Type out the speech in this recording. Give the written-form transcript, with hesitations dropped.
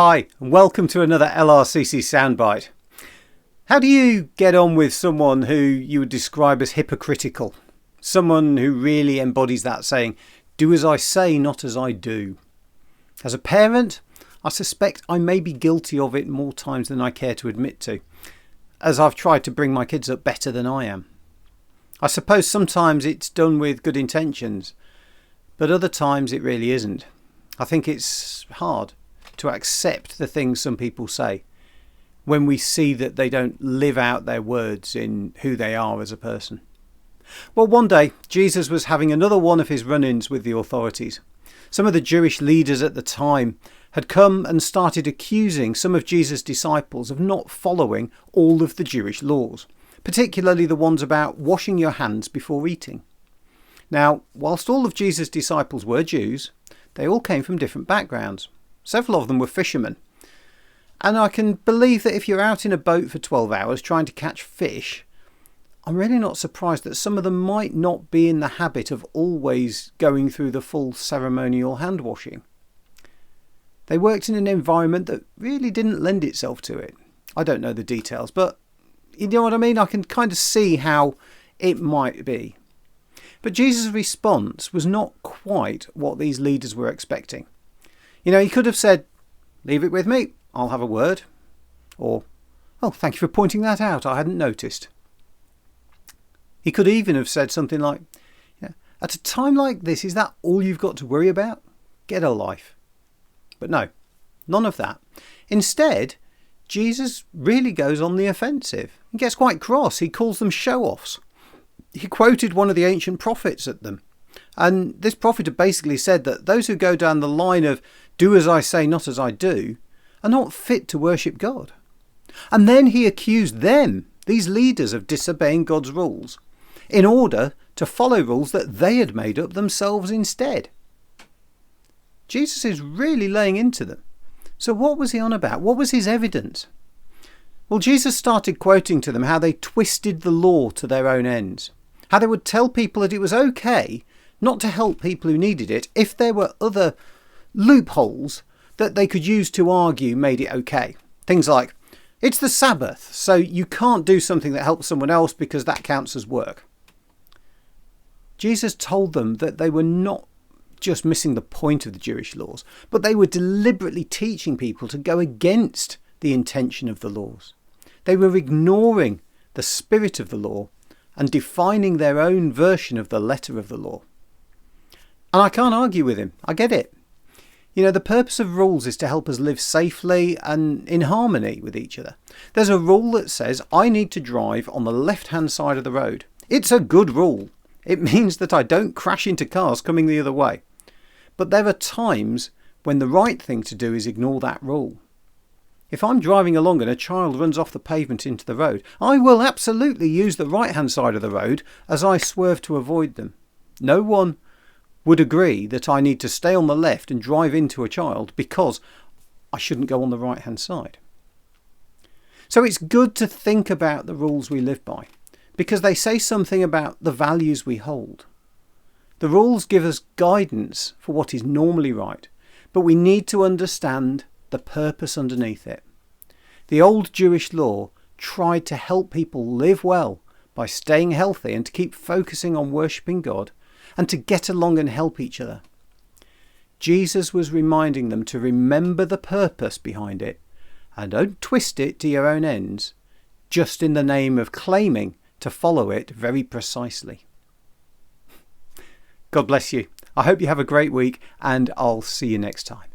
Hi, and welcome to another LRCC Soundbite. How do you get on with someone who you would describe as hypocritical? Someone who really embodies that saying, do as I say, not as I do. As a parent, I suspect I may be guilty of it more times than I care to admit to, as I've tried to bring my kids up better than I am. I suppose sometimes it's done with good intentions, but other times it really isn't. I think it's hard to accept the things some people say when we see that they don't live out their words in who they are as a person. Well, one day Jesus was having another one of his run-ins with the authorities. Some of the Jewish leaders at the time had come and started accusing some of Jesus' disciples of not following all of the Jewish laws, particularly the ones about washing your hands before eating. Now, whilst all of Jesus' disciples were Jews, they all came from different backgrounds. Several of them were fishermen. And I can believe that if you're out in a boat for 12 hours trying to catch fish, I'm really not surprised that some of them might not be in the habit of always going through the full ceremonial hand washing. They worked in an environment that really didn't lend itself to it. I don't know the details, but you know what I mean? I can kind of see how it might be. But Jesus' response was not quite what these leaders were expecting. You know, he could have said, leave it with me, I'll have a word. Or, oh, thank you for pointing that out, I hadn't noticed. He could even have said something like, yeah, at a time like this, is that all you've got to worry about? Get a life. But no, none of that. Instead, Jesus really goes on the offensive. He gets quite cross. He calls them show-offs. He quoted one of the ancient prophets at them. And this prophet had basically said that those who go down the line of do as I say, not as I do, are not fit to worship God. And then he accused them, these leaders, of disobeying God's rules in order to follow rules that they had made up themselves instead. Jesus is really laying into them. So what was he on about? What was his evidence? Well, Jesus started quoting to them how they twisted the law to their own ends. How they would tell people that it was okay not to help people who needed it if there were other loopholes that they could use to argue made it okay. Things like, it's the Sabbath, so you can't do something that helps someone else because that counts as work. Jesus told them that they were not just missing the point of the Jewish laws, but they were deliberately teaching people to go against the intention of the laws. They were ignoring the spirit of the law and defining their own version of the letter of the law. And I can't argue with him. I get it. You know, the purpose of rules is to help us live safely and in harmony with each other. There's a rule that says I need to drive on the left-hand side of the road. It's a good rule. It means that I don't crash into cars coming the other way. But there are times when the right thing to do is ignore that rule. If I'm driving along and a child runs off the pavement into the road, I will absolutely use the right-hand side of the road as I swerve to avoid them. No one would agree that I need to stay on the left and drive into a child because I shouldn't go on the right-hand side. So it's good to think about the rules we live by because they say something about the values we hold. The rules give us guidance for what is normally right, but we need to understand the purpose underneath it. The old Jewish law tried to help people live well by staying healthy and to keep focusing on worshipping God and to get along and help each other. Jesus was reminding them to remember the purpose behind it and don't twist it to your own ends, just in the name of claiming to follow it very precisely. God bless you. I hope you have a great week and I'll see you next time.